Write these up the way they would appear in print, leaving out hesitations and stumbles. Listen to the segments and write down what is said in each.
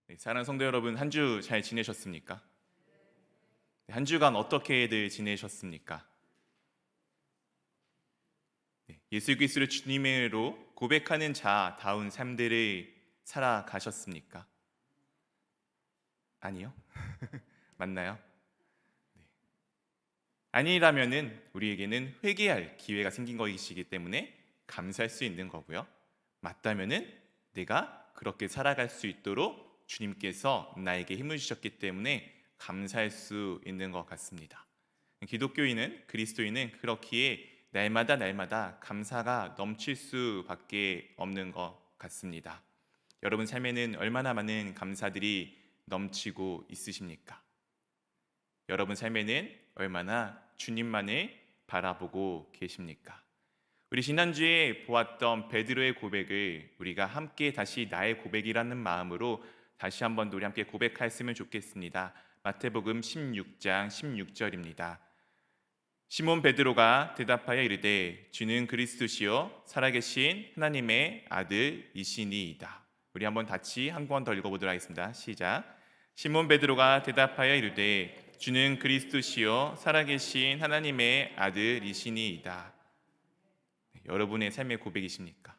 네, 사랑하는 성도 여러분, 한 주 잘 지내셨습니까? 네, 한 주간 어떻게들 지내셨습니까? 네, 예수 그리스도를 주님으로 고백하는 자다운 삶들을 살아가셨습니까? 아니요? 맞나요? 아니라면은 우리에게는 회개할 기회가 생긴 것이기 때문에 감사할 수 있는 거고요. 맞다면은 내가 그렇게 살아갈 수 있도록 주님께서 나에게 힘을 주셨기 때문에 감사할 수 있는 것 같습니다. 기독교인은 그리스도인은 그렇기에 날마다 감사가 넘칠 수밖에 없는 것 같습니다. 여러분 삶에는 얼마나 많은 감사들이 넘치고 있으십니까? 여러분 삶에는 얼마나 주님만을 바라보고 계십니까? 우리 지난주에 보았던 베드로의 고백을 우리가 함께 다시 나의 고백이라는 마음으로 다시 한번 우리 함께 고백했으면 좋겠습니다. 마태복음 16장 16절입니다. 시몬 베드로가 대답하여 이르되 주는 그리스도시요 살아계신 하나님의 아들이시니이다. 우리 한번 같이 한 번 더 읽어보도록 하겠습니다. 시작. 시몬 베드로가 대답하여 이르되 주는 그리스도시요 살아계신 하나님의 아들이시니이다. 여러분의 삶의 고백이십니까?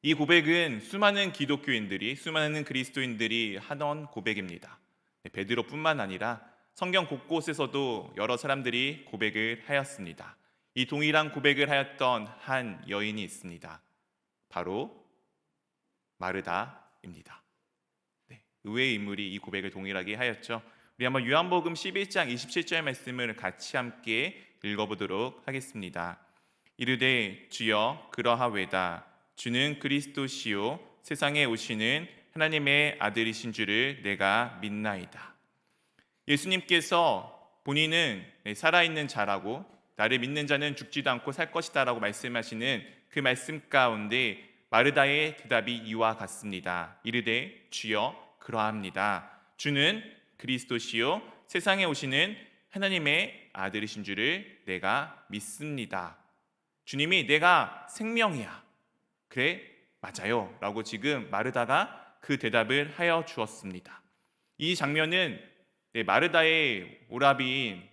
이 고백은 수많은 기독교인들이, 수많은 그리스도인들이 하던 고백입니다. 베드로뿐만 아니라 성경 곳곳에서도 여러 사람들이 고백을 하였습니다. 이 동일한 고백을 하였던 한 여인이 있습니다. 바로 마르다입니다. 의외의 인물이 이 고백을 동일하게 하였죠. 우리 한번 요한복음 11장 27절 말씀을 같이 함께 읽어보도록 하겠습니다. 이르되 주여 그러하외다. 주는 그리스도시요 세상에 오시는 하나님의 아들이신 줄을 내가 믿나이다. 예수님께서 본인은 살아있는 자라고 나를 믿는 자는 죽지도 않고 살 것이다 라고 말씀하시는 그 말씀 가운데 마르다의 대답이 이와 같습니다. 이르되 주여 그러합니다. 주는 그리스도시요 세상에 오시는 하나님의 아들이신 줄을 내가 믿습니다. 주님이 내가 생명이야. 그래 맞아요 라고 지금 마르다가 그 대답을 하여 주었습니다. 이 장면은 마르다의 오라비인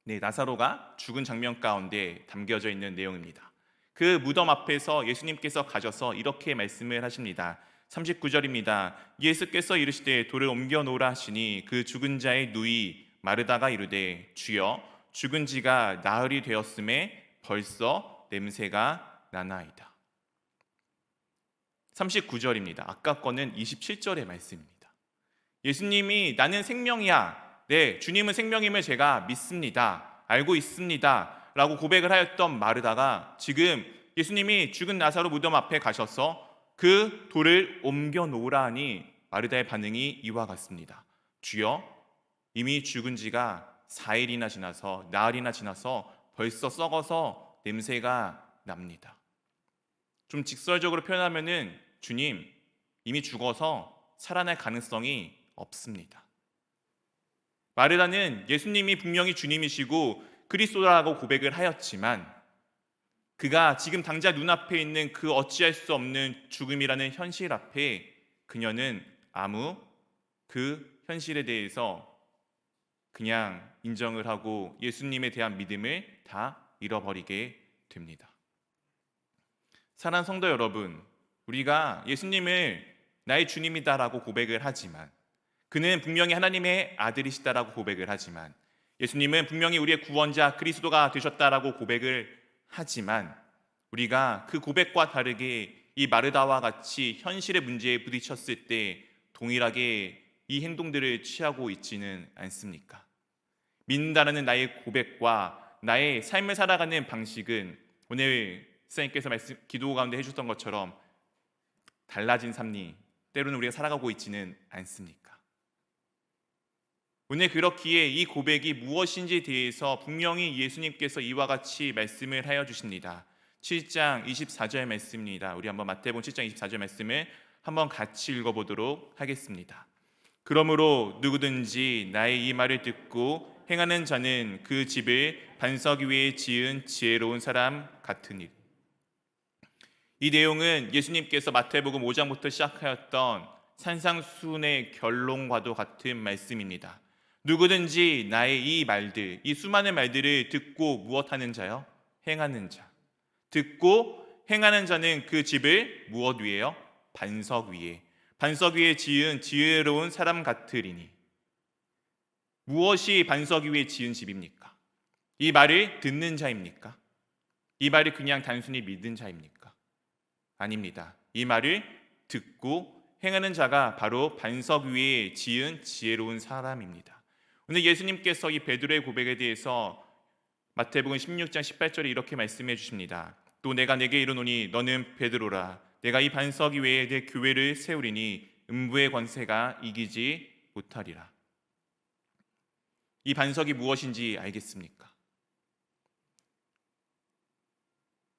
나사로가 죽은 장면 가운데 담겨져 있는 내용입니다. 그 무덤 앞에서 예수님께서 가셔서 이렇게 말씀을 하십니다. 39절입니다. 예수께서 이르시되 돌을 옮겨 놓으라 하시니 그 죽은 자의 누이 마르다가 이르되 주여 죽은 지가 나흘이 되었음에 벌써 냄새가 나나이다. 39절입니다. 아까 거는 27절의 말씀입니다. 예수님이 나는 생명이야. 네, 주님은 생명임을 제가 믿습니다. 알고 있습니다. 라고 고백을 하였던 마르다가 지금 예수님이 죽은 나사로 무덤 앞에 가셔서 그 돌을 옮겨 놓으라 하니 마르다의 반응이 이와 같습니다. 주여 이미 죽은 지가 4일이나 지나서 나흘이나 지나서 벌써 썩어서 냄새가 납니다. 좀 직설적으로 표현하면은 주님 이미 죽어서 살아날 가능성이 없습니다. 마르다는 예수님이 분명히 주님이시고 그리스도라고 고백을 하였지만 그가 지금 당장 눈앞에 있는 그 어찌할 수 없는 죽음이라는 현실 앞에 그녀는 아무 그 현실에 대해서 그냥 인정을 하고 예수님에 대한 믿음을 다 잃어버리게 됩니다. 사랑하는 성도 여러분, 우리가 예수님을 나의 주님이다라고 고백을 하지만 그는 분명히 하나님의 아들이시다라고 고백을 하지만 예수님은 분명히 우리의 구원자 그리스도가 되셨다라고 고백을 하지만 우리가 그 고백과 다르게 이 마르다와 같이 현실의 문제에 부딪혔을 때 동일하게 이 행동들을 취하고 있지는 않습니까? 믿는다라는 나의 고백과 나의 삶을 살아가는 방식은 오늘 목사님께서 기도 가운데 해주셨던 것처럼 달라진 삶이 때로는 우리가 살아가고 있지는 않습니까? 오늘 그렇기에 이 고백이 무엇인지에 대해서 분명히 예수님께서 이와 같이 말씀을 하여 주십니다. 7장 24절 말씀입니다. 우리 한번 마태복음 7장 24절 말씀을 한번 같이 읽어보도록 하겠습니다. 그러므로 누구든지 나의 이 말을 듣고 행하는 자는 그 집을 반석 위에 지은 지혜로운 사람 같으니. 이 내용은 예수님께서 마태복음 5장부터 시작하였던 산상수훈의 결론과도 같은 말씀입니다. 누구든지 나의 이 말들, 이 수많은 말들을 듣고 무엇하는 자요? 행하는 자. 듣고 행하는 자는 그 집을 무엇 위에요? 반석 위에. 반석 위에 지은 지혜로운 사람 같으리니. 무엇이 반석 위에 지은 집입니까? 이 말을 듣는 자입니까? 이 말을 그냥 단순히 믿는 자입니까? 아닙니다. 이 말을 듣고 행하는 자가 바로 반석 위에 지은 지혜로운 사람입니다. 오늘 예수님께서 이 베드로의 고백에 대해서 마태복음 16장 18절에 이렇게 말씀해 주십니다. 또 내가 내게 이르노니 너는 베드로라. 내가 이 반석 위에 내 교회를 세우리니 음부의 권세가 이기지 못하리라. 이 반석이 무엇인지 알겠습니까?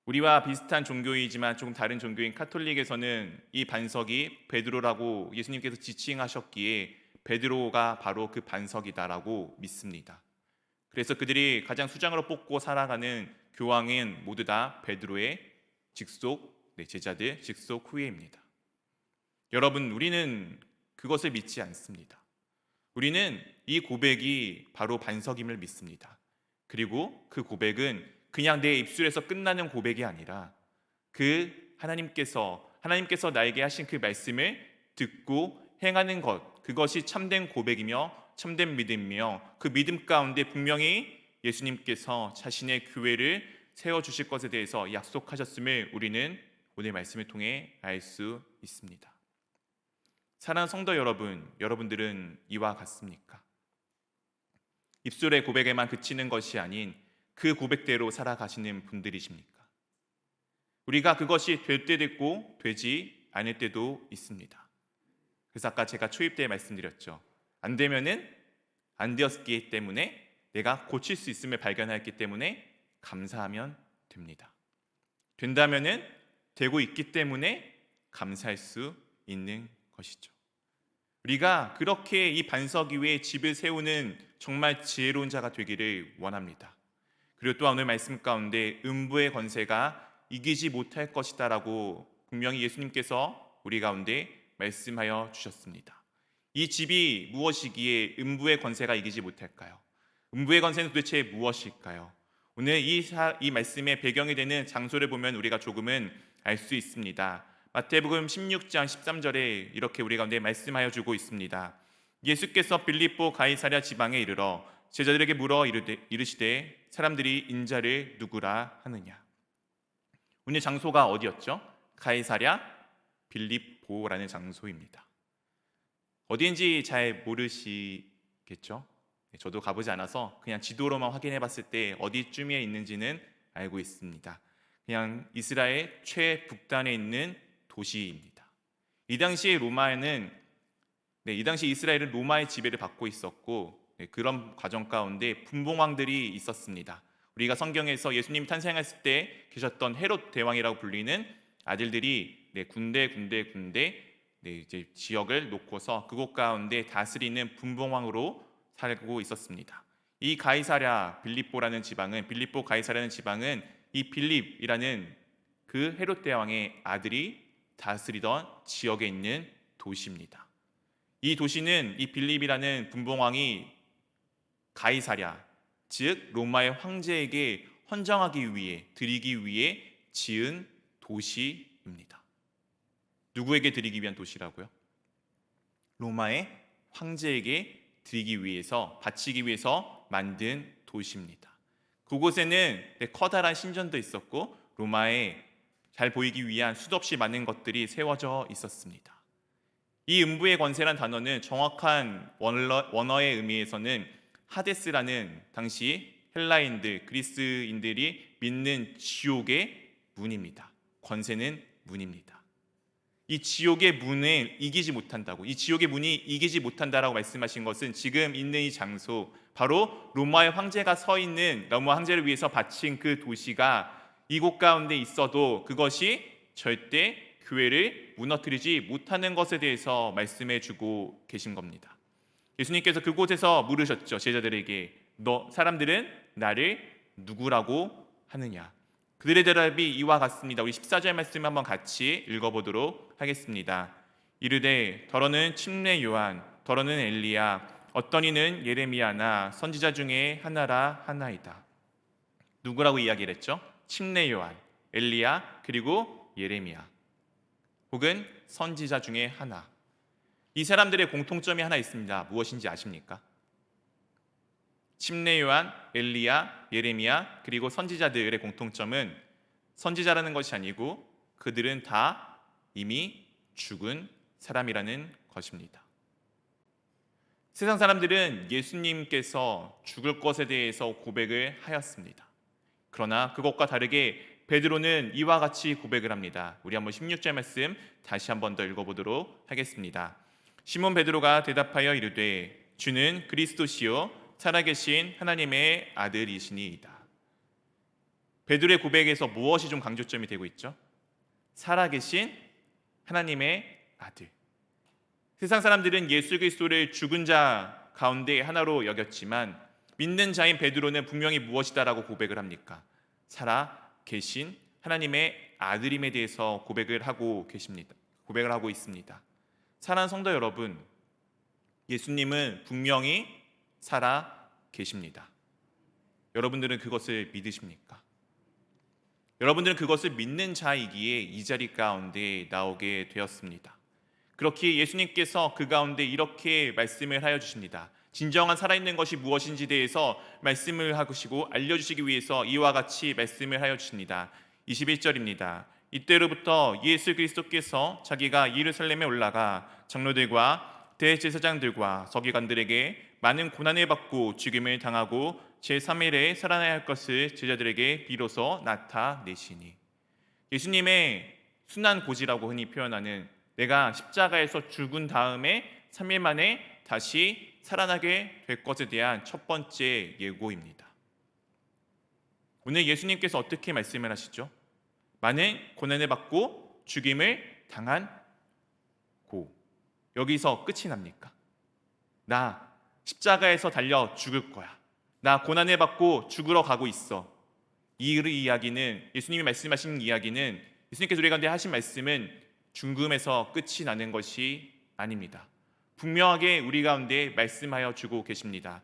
우리와 비슷한 종교이지만 조금 다른 종교인 카톨릭에서는 이 반석이 베드로라고 예수님께서 지칭하셨기에 베드로가 바로 그 반석이다라고 믿습니다. 그래서 그들이 가장 수장으로 뽑고 살아가는 교황은 모두 다 베드로의 직속 제자들, 직속 후예입니다. 여러분, 우리는 그것을 믿지 않습니다. 우리는 이 고백이 바로 반석임을 믿습니다. 그리고 그 고백은 그냥 내 입술에서 끝나는 고백이 아니라 그 하나님께서 나에게 하신 그 말씀을 듣고 행하는 것, 그것이 참된 고백이며 참된 믿음이며 그 믿음 가운데 분명히 예수님께서 자신의 교회를 세워주실 것에 대해서 약속하셨음을 우리는 오늘 말씀을 통해 알 수 있습니다. 사랑하는 성도 여러분, 여러분들은 이와 같습니까? 입술의 고백에만 그치는 것이 아닌 그 고백대로 살아가시는 분들이십니까? 우리가 그것이 될 때도 있고 되지 않을 때도 있습니다. 그래서 아까 제가 초입 때 말씀드렸죠. 안 되면은 안 되었기 때문에 내가 고칠 수 있음을 발견했기 때문에 감사하면 됩니다. 된다면은 되고 있기 때문에 감사할 수 있는 것이죠. 우리가 그렇게 이 반석 위에 집을 세우는 정말 지혜로운 자가 되기를 원합니다. 그리고 또 오늘 말씀 가운데 음부의 권세가 이기지 못할 것이다 라고 분명히 예수님께서 우리 가운데 말씀하여 주셨습니다. 이 집이 무엇이기에 음부의 권세가 이기지 못할까요? 음부의 권세는 도대체 무엇일까요? 오늘 이 말씀의 배경이 되는 장소를 보면 우리가 조금은 알 수 있습니다. 마태복음 16장 13절에 이렇게 우리 가운데 말씀하여 주고 있습니다. 예수께서 빌립보 가이사랴 지방에 이르러 제자들에게 물어 이르시되 사람들이 인자를 누구라 하느냐. 오늘 장소가 어디였죠? 가이사랴 빌립보라는 장소입니다. 어디인지 잘 모르시겠죠? 저도 가보지 않아서 그냥 지도로만 확인해 봤을 때 어디쯤에 있는지는 알고 있습니다. 그냥 이스라엘 최북단에 있는 도시입니다. 이 당시 이스라엘은 로마의 지배를 받고 있었고 그런 과정 가운데 분봉왕들이 있었습니다. 우리가 성경에서 예수님 탄생했을 때 계셨던 헤롯 대왕이라고 불리는 아들들이 군데 이제 지역을 놓고서 그곳 가운데 다스리는 분봉왕으로 살고 있었습니다. 이 가이사랴 빌립보라는 지방은 빌립보 가이사랴는 지방은 이 빌립이라는 그 헤롯 대왕의 아들이 다스리던 지역에 있는 도시입니다. 이 도시는 이 빌립이라는 분봉왕이 가이사랴, 즉 로마의 황제에게 헌정하기 위해 드리기 위해 지은 도시입니다. 누구에게 드리기 위한 도시라고요? 로마의 황제에게 드리기 위해서, 바치기 위해서 만든 도시입니다. 그곳에는 커다란 신전도 있었고 로마에 잘 보이기 위한 수도 없이 많은 것들이 세워져 있었습니다. 이 음부의 권세란 단어는 정확한 원어의 의미에서는 하데스라는 당시 헬라인들, 그리스인들이 믿는 지옥의 문입니다. 권세는 문입니다. 이 지옥의 문을 이기지 못한다고, 이 지옥의 문이 이기지 못한다라고 말씀하신 것은 지금 있는 이 장소, 바로 로마의 황제가 서 있는, 로마 황제를 위해서 바친 그 도시가 이곳 가운데 있어도 그것이 절대 교회를 무너뜨리지 못하는 것에 대해서 말씀해 주고 계신 겁니다. 예수님께서 그곳에서 물으셨죠. 제자들에게 사람들은 나를 누구라고 하느냐. 그들의 대답이 이와 같습니다. 우리 14절 말씀 한번 같이 읽어보도록 하겠습니다. 이르되 더러는 침례 요한, 더러는 엘리야, 어떤 이는 예레미야나 선지자 중에 하나라 하나이다. 누구라고 이야기를 했죠? 침례 요한, 엘리야, 그리고 예레미야, 혹은 선지자 중에 하나. 이 사람들의 공통점이 하나 있습니다. 무엇인지 아십니까? 침례 요한, 엘리야, 예레미야, 그리고 선지자들의 공통점은 선지자라는 것이 아니고 그들은 다 이미 죽은 사람이라는 것입니다. 세상 사람들은 예수님께서 죽을 것에 대해서 고백을 하였습니다. 그러나 그것과 다르게 베드로는 이와 같이 고백을 합니다. 우리 한번 16절 말씀 다시 한번 더 읽어보도록 하겠습니다. 시몬 베드로가 대답하여 이르되 주는 그리스도시요 살아계신 하나님의 아들이시니이다. 베드로의 고백에서 무엇이 좀 강조점이 되고 있죠? 살아계신 하나님의 아들. 세상 사람들은 예수 그리스도를 죽은 자 가운데 하나로 여겼지만 믿는 자인 베드로는 분명히 무엇이다라고 고백을 합니까? 살아계신 하나님의 아들임에 대해서 고백을 하고 계십니다. 고백을 하고 있습니다. 사랑하는 성도 여러분, 예수님은 분명히 살아 계십니다. 여러분들은 그것을 믿으십니까? 여러분들은 그것을 믿는 자이기에 이 자리 가운데 나오게 되었습니다. 그렇기에 예수님께서 그 가운데 이렇게 말씀을 하여 주십니다. 진정한 살아있는 것이 무엇인지 대해서 말씀을 하시고 알려주시기 위해서 이와 같이 말씀을 하여 주십니다. 21절입니다. 이때로부터 예수 그리스도께서 자기가 예루살렘에 올라가 장로들과 대제사장들과 서기관들에게 많은 고난을 받고 죽임을 당하고 제3일에 살아나야 할 것을 제자들에게 비로소 나타내시니. 예수님의 순환 고지라고 흔히 표현하는 내가 십자가에서 죽은 다음에 3일 만에 다시 살아나게 될 것에 대한 첫 번째 예고입니다. 오늘 예수님께서 어떻게 말씀을 하시죠? 많은 고난을 받고 죽임을 당한 고. 여기서 끝이 납니까? 나 십자가에서 달려 죽을 거야. 나 고난을 받고 죽으러 가고 있어. 이 이야기는, 예수님이 말씀하신 이야기는, 예수님께서 우리 가운데 하신 말씀은 죽음에서 끝이 나는 것이 아닙니다. 분명하게 우리 가운데 말씀하여 주고 계십니다.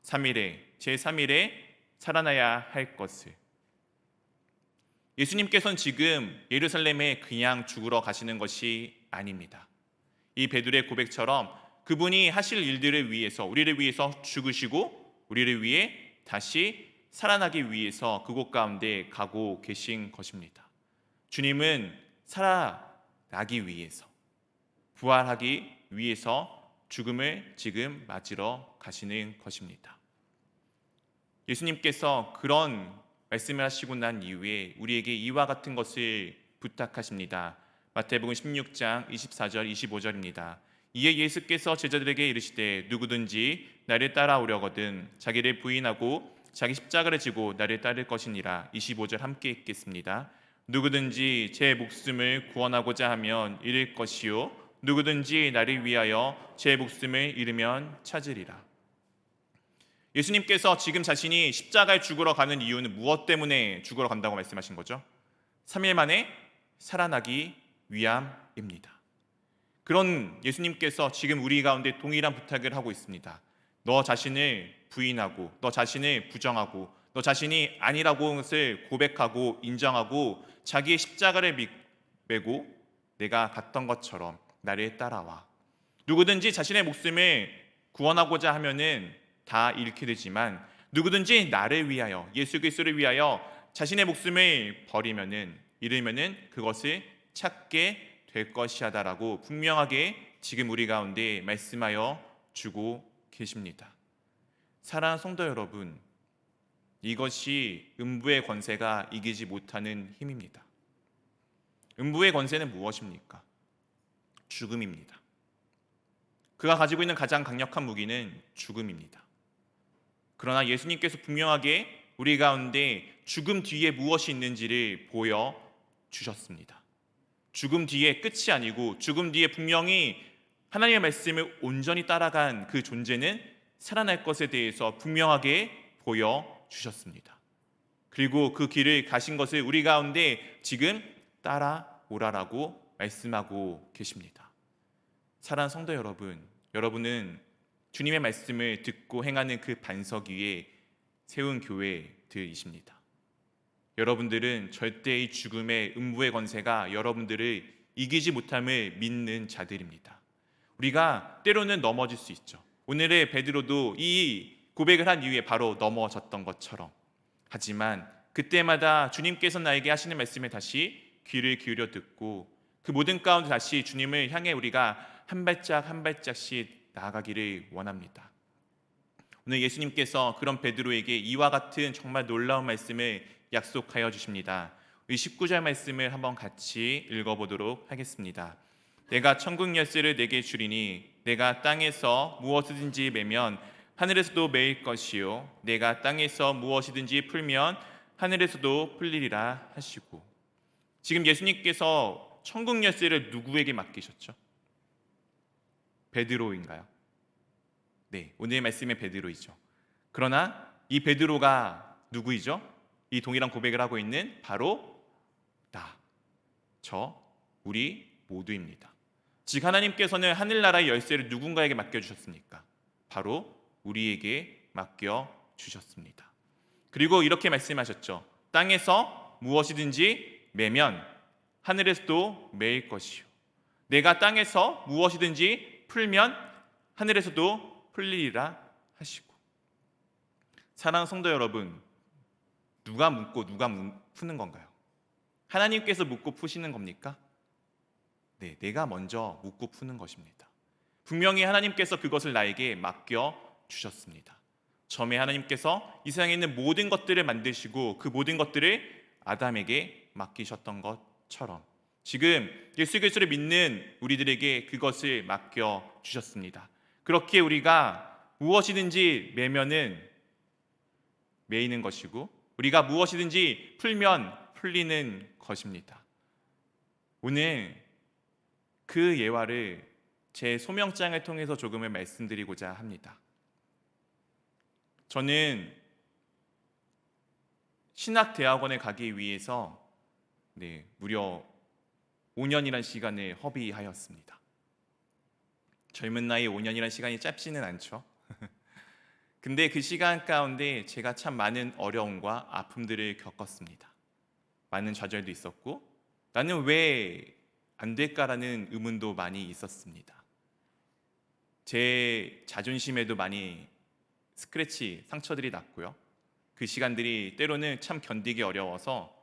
3일에, 제3일에 살아나야 할 것을. 예수님께서는 지금 예루살렘에 그냥 죽으러 가시는 것이 아닙니다. 이 베드로의 고백처럼 그분이 하실 일들을 위해서, 우리를 위해서 죽으시고 우리를 위해 다시 살아나기 위해서 그곳 가운데 가고 계신 것입니다. 주님은 살아나기 위해서, 부활하기 위해서 죽음을 지금 맞으러 가시는 것입니다. 예수님께서 그런 말씀을 하시고 난 이후에 우리에게 이와 같은 것을 부탁하십니다. 마태복음 16장 24절 25절입니다. 이에 예수께서 제자들에게 이르시되 누구든지 나를 따라오려거든 자기를 부인하고 자기 십자가를 지고 나를 따를 것이니라. 25절 함께 읽겠습니다. 누구든지 제 목숨을 구원하고자 하면 잃을 것이요 누구든지 나를 위하여 제 목숨을 잃으면 찾으리라. 예수님께서 지금 자신이 십자가에 죽으러 가는 이유는 무엇 때문에 죽으러 간다고 말씀하신 거죠? 3일 만에 살아나기 위함입니다. 그런 예수님께서 지금 우리 가운데 동일한 부탁을 하고 있습니다. 너 자신을 부인하고, 너 자신을 부정하고, 너 자신이 아니라고 것을 고백하고 인정하고 자기의 십자가를 메고 내가 갔던 것처럼 나를 따라와. 누구든지 자신의 목숨을 구원하고자 하면은 다 잃게 되지만 누구든지 나를 위하여, 예수 그리스도를 위하여 자신의 목숨을 버리면은, 잃으면은 그것을 찾게 될 것이다라고 분명하게 지금 우리 가운데 말씀하여 주고 계십니다. 사랑하는 성도 여러분, 이것이 음부의 권세가 이기지 못하는 힘입니다. 음부의 권세는 무엇입니까? 죽음입니다. 그가 가지고 있는 가장 강력한 무기는 죽음입니다. 그러나 예수님께서 분명하게 우리 가운데 죽음 뒤에 무엇이 있는지를 보여주셨습니다. 죽음 뒤에 끝이 아니고 죽음 뒤에 분명히 하나님의 말씀을 온전히 따라간 그 존재는 살아날 것에 대해서 분명하게 보여주셨습니다. 그리고 그 길을 가신 것을 우리 가운데 지금 따라오라라고 말씀하고 계십니다. 사랑하는 성도 여러분, 여러분은 주님의 말씀을 듣고 행하는 그 반석 위에 세운 교회들이십니다. 여러분들은 절대의 죽음의 음부의 권세가 여러분들을 이기지 못함을 믿는 자들입니다. 우리가 때로는 넘어질 수 있죠. 오늘의 베드로도 이 고백을 한 이후에 바로 넘어졌던 것처럼, 하지만 그때마다 주님께서 나에게 하시는 말씀에 다시 귀를 기울여 듣고 그 모든 가운데 다시 주님을 향해 우리가 한 발짝 한 발짝씩 나아가기를 원합니다. 오늘 예수님께서 그런 베드로에게 이와 같은 정말 놀라운 말씀을 약속하여 주십니다. 이 19절 말씀을 한번 같이 읽어보도록 하겠습니다. 내가 천국 열쇠를 내게 주리니 내가 땅에서 무엇이든지 매면 하늘에서도 매일 것이요 내가 땅에서 무엇이든지 풀면 하늘에서도 풀리리라 하시고, 지금 예수님께서 천국 열쇠를 누구에게 맡기셨죠? 베드로인가요? 네, 오늘 말씀의 베드로이죠. 그러나 이 베드로가 누구이죠? 이 동일한 고백을 하고 있는 바로 나, 저, 우리 모두입니다. 즉 하나님께서는 하늘나라의 열쇠를 누군가에게 맡겨주셨습니까? 바로 우리에게 맡겨주셨습니다. 그리고 이렇게 말씀하셨죠. 땅에서 무엇이든지 매면 하늘에서도 매일 것이요 내가 땅에서 무엇이든지 풀면 하늘에서도 풀리리라 하시고, 사랑하는 성도 여러분, 누가 묻고 누가 푸는 건가요? 하나님께서 묻고 푸시는 겁니까? 네, 내가 먼저 묻고 푸는 것입니다. 분명히 하나님께서 그것을 나에게 맡겨 주셨습니다. 처음에 하나님께서 이 세상에 있는 모든 것들을 만드시고 그 모든 것들을 아담에게 맡기셨던 것처럼 지금 예수 그리스도를 믿는 우리들에게 그것을 맡겨 주셨습니다. 그렇게 우리가 무엇이든지 매면은 매이는 것이고 우리가 무엇이든지 풀면 풀리는 것입니다. 오늘 그 예화를 제 소명장을 통해서 조금을 말씀드리고자 합니다. 저는 신학대학원에 가기 위해서 무려 5년이라는 시간을 허비하였습니다. 젊은 나이에 5년이라는 시간이 짧지는 않죠. 근데 그 시간 가운데 제가 참 많은 어려움과 아픔들을 겪었습니다. 많은 좌절도 있었고 나는 왜 안 될까라는 의문도 많이 있었습니다. 제 자존심에도 많이 스크래치, 상처들이 났고요. 그 시간들이 때로는 참 견디기 어려워서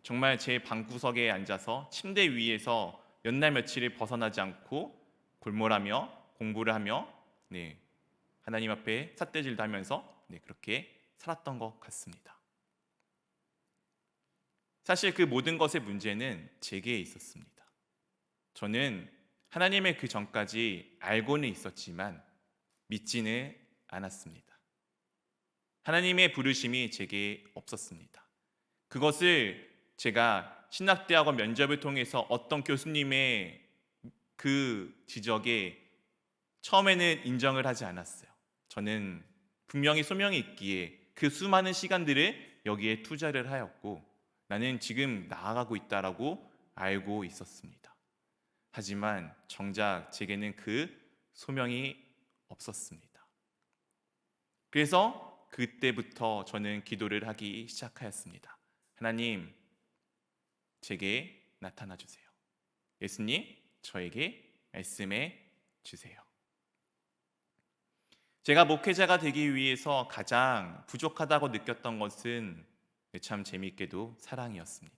정말 제 방구석에 앉아서 침대 위에서 몇 날 며칠을 벗어나지 않고 골몰하며 공부를 하며 하나님 앞에 삿대질도 하면서 그렇게 살았던 것 같습니다. 사실 그 모든 것의 문제는 제게 있었습니다. 저는 하나님의 그 전까지 알고는 있었지만 믿지는 않았습니다. 하나님의 부르심이 제게 없었습니다. 그것을 제가 신학대학원 면접을 통해서 어떤 교수님의 그 지적에 처음에는 인정을 하지 않았어요. 저는 분명히 소명이 있기에 그 수많은 시간들을 여기에 투자를 하였고 나는 지금 나아가고 있다라고 알고 있었습니다. 하지만 정작 제게는 그 소명이 없었습니다. 그래서 그때부터 저는 기도를 하기 시작하였습니다. 하나님, 제게 나타나 주세요. 예수님, 저에게 말씀해 주세요. 제가 목회자가 되기 위해서 가장 부족하다고 느꼈던 것은 참 재미있게도 사랑이었습니다.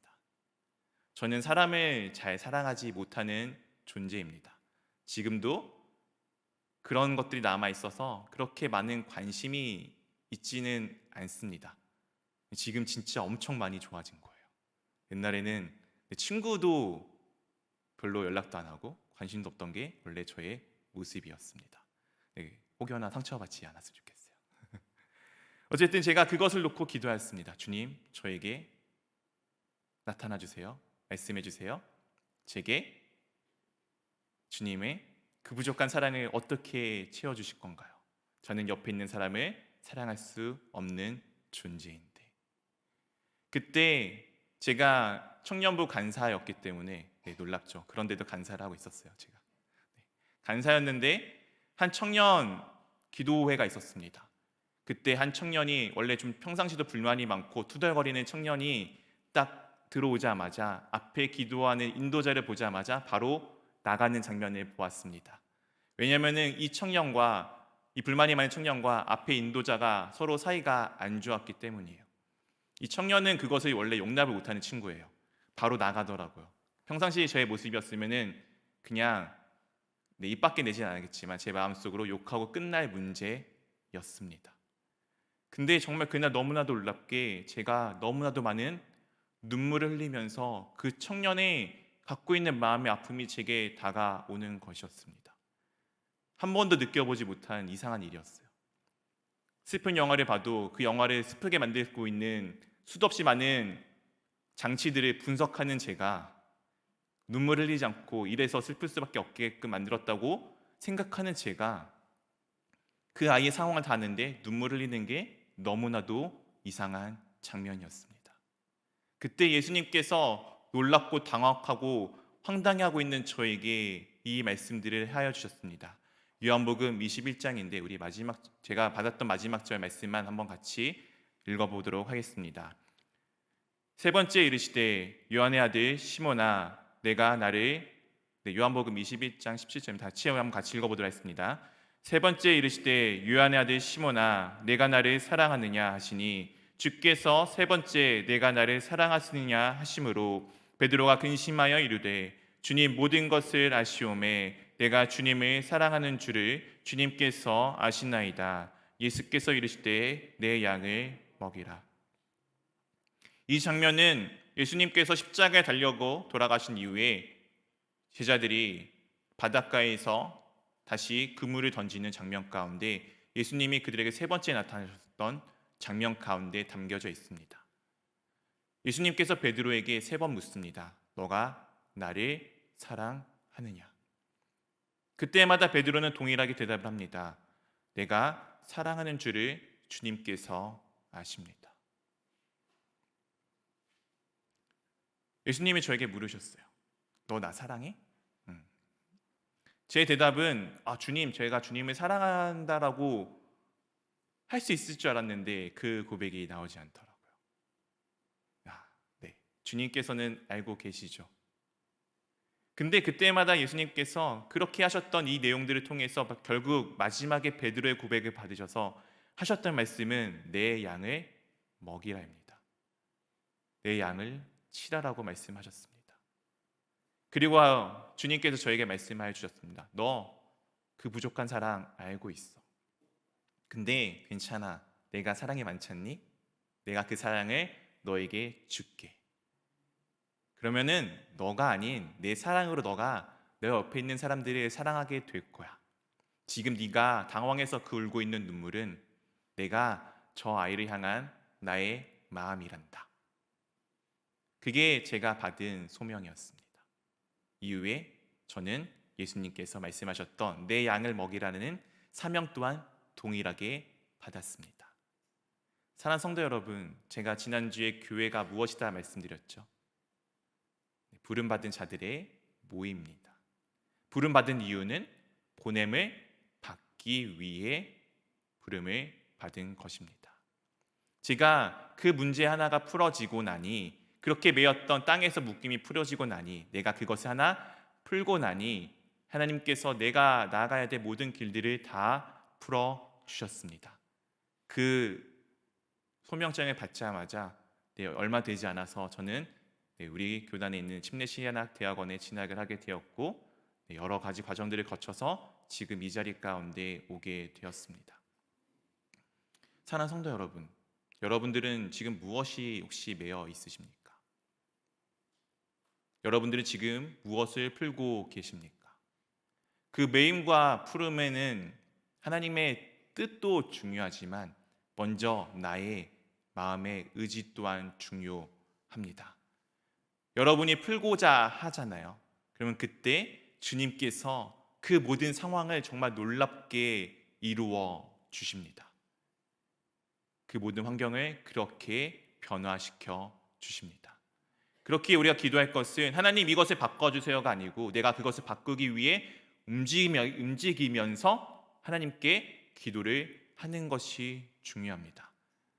저는 사람을 잘 사랑하지 못하는 존재입니다. 지금도 그런 것들이 남아있어서 그렇게 많은 관심이 있지는 않습니다. 지금 진짜 엄청 많이 좋아진 거예요. 옛날에는 친구도 별로 연락도 안 하고 관심도 없던 게 원래 저의 모습이었습니다. 혹여나 상처받지 않았으면 좋겠어요. 어쨌든 제가 그것을 놓고 기도하였습니다. 주님, 저에게 나타나 주세요. 말씀해 주세요. 제게 주님의 그 부족한 사랑을 어떻게 채워주실 건가요? 저는 옆에 있는 사람을 사랑할 수 없는 존재인데. 그때 제가 청년부 간사였기 때문에 놀랍죠. 그런데도 간사를 하고 있었어요. 제가 간사였는데 한 청년 기도회가 있었습니다. 그때 한 청년이, 원래 좀 평상시도 불만이 많고 투덜거리는 청년이 딱 들어오자마자 앞에 기도하는 인도자를 보자마자 바로 나가는 장면을 보았습니다. 왜냐하면 이 청년과, 이 불만이 많은 청년과 앞에 인도자가 서로 사이가 안 좋았기 때문이에요. 이 청년은 그것을 원래 용납을 못하는 친구예요. 바로 나가더라고요. 평상시 저의 모습이었으면은 그냥 입 밖에 내진 않았겠지만 제 마음속으로 욕하고 끝날 문제였습니다. 근데 정말 그날 너무나도 놀랍게 제가 너무나도 많은 눈물을 흘리면서 그 청년의 갖고 있는 마음의 아픔이 제게 다가오는 것이었습니다. 한 번도 느껴보지 못한 이상한 일이었어요. 슬픈 영화를 봐도 그 영화를 슬프게 만들고 있는 수도 없이 많은 장치들을 분석하는 제가 눈물을 흘리지 않고 이래서 슬플 수밖에 없게끔 만들었다고 생각하는 제가 그 아이의 상황을 다 아는데 눈물을 흘리는 게 너무나도 이상한 장면이었습니다. 그때 예수님께서 놀랍고 당황하고 황당해하고 있는 저에게 이 말씀들을 하여 주셨습니다. 요한복음 21장인데 우리 제가 받았던 마지막 절 말씀만 한번 같이 읽어보도록 하겠습니다. 세 번째 이르시되 요한의 아들 시몬아 내가 나를, 요한복음 21장 17절 같이 읽어보도록 하겠습니다. 세 번째 이르시되 요한의 아들 시몬아 내가 나를 사랑하느냐 하시니 주께서 세 번째 내가 나를 사랑하시느냐 하심으로 베드로가 근심하여 이르되 주님 모든 것을 아시오매 내가 주님을 사랑하는 줄을 주님께서 아시나이다. 예수께서 이르시되 내 양을 먹이라. 이 장면은 예수님께서 십자가에 달려고 돌아가신 이후에 제자들이 바닷가에서 다시 그물을 던지는 장면 가운데 예수님이 그들에게 세 번째 나타나셨던 장면 가운데 담겨져 있습니다. 예수님께서 베드로에게 세 번 묻습니다. 너가 나를 사랑하느냐? 그때마다 베드로는 동일하게 대답을 합니다. 내가 사랑하는 줄을 주님께서 아십니다. 예수님이 저에게 물으셨어요. 너 나 사랑해? 제 대답은 주님, 제가 주님을 사랑한다라고 할 수 있을 줄 알았는데 그 고백이 나오지 않더라고요. 네, 주님께서는 알고 계시죠. 근데 그때마다 예수님께서 그렇게 하셨던 이 내용들을 통해서 결국 마지막에 베드로의 고백을 받으셔서 하셨던 말씀은 내 양을 먹이라입니다. 내 양을 치라라고 말씀하셨습니다. 그리고 주님께서 저에게 말씀하여 주셨습니다. 너 그 부족한 사랑 알고 있어. 근데 괜찮아. 내가 사랑이 많잖니? 내가 그 사랑을 너에게 줄게. 그러면은 너가 아닌 내 사랑으로 너가 내 옆에 있는 사람들을 사랑하게 될 거야. 지금 네가 당황해서 그 울고 있는 눈물은 내가 저 아이를 향한 나의 마음이란다. 그게 제가 받은 소명이었습니다. 이후에 저는 예수님께서 말씀하셨던 내 양을 먹이라는 사명 또한 동일하게 받았습니다. 사랑하는 성도 여러분, 제가 지난주에 교회가 무엇이다 말씀드렸죠. 부름받은 자들의 모임입니다. 부름받은 이유는 보냄을 받기 위해 부름을 받은 것입니다. 제가 그 문제 하나가 풀어지고 나니, 그렇게 매였던 땅에서 묶임이 풀어지고 나니, 내가 그것을 하나 풀고 나니 하나님께서 내가 나아가야 될 모든 길들을 다 풀어주셨습니다. 그 소명장을 받자마자 얼마 되지 않아서 저는 우리 교단에 있는 침례시한학 대학원에 진학을 하게 되었고 여러 가지 과정들을 거쳐서 지금 이 자리 가운데 오게 되었습니다. 사랑하는 성도 여러분, 여러분들은 지금 무엇이 혹시 매여 있으십니까? 여러분들은 지금 무엇을 풀고 계십니까? 그 매임과 푸름에는 하나님의 뜻도 중요하지만 먼저 나의 마음의 의지 또한 중요합니다. 여러분이 풀고자 하잖아요. 그러면 그때 주님께서 그 모든 상황을 정말 놀랍게 이루어 주십니다. 그 모든 환경을 그렇게 변화시켜 주십니다. 그렇게 우리가 기도할 것은 하나님 이것을 바꿔주세요가 아니고 내가 그것을 바꾸기 위해 움직이면서 하나님께 기도를 하는 것이 중요합니다.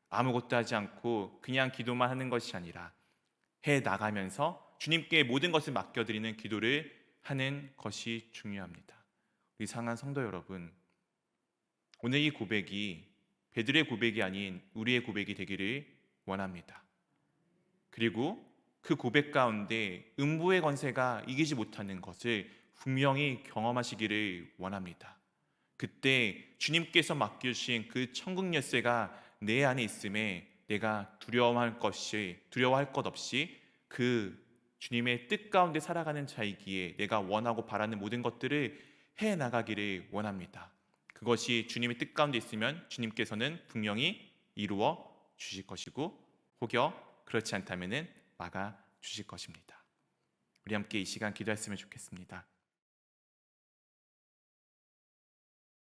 아무것도 하지 않고 그냥 기도만 하는 것이 아니라 해 나가면서 주님께 모든 것을 맡겨드리는 기도를 하는 것이 중요합니다. 우리 사랑하는 성도 여러분, 오늘 이 고백이 베드로의 고백이 아닌 우리의 고백이 되기를 원합니다. 그리고 그 고백 가운데 음부의 권세가 이기지 못하는 것을 분명히 경험하시기를 원합니다. 그때 주님께서 맡겨주신 그 천국 열쇠가 내 안에 있음에 내가 두려워할 것 없이 그 주님의 뜻 가운데 살아가는 자이기에 내가 원하고 바라는 모든 것들을 해 나가기를 원합니다. 그것이 주님의 뜻 가운데 있으면 주님께서는 분명히 이루어 주실 것이고, 혹여 그렇지 않다면은 막아 주실 것입니다. 우리 함께 이 시간 기도했으면 좋겠습니다.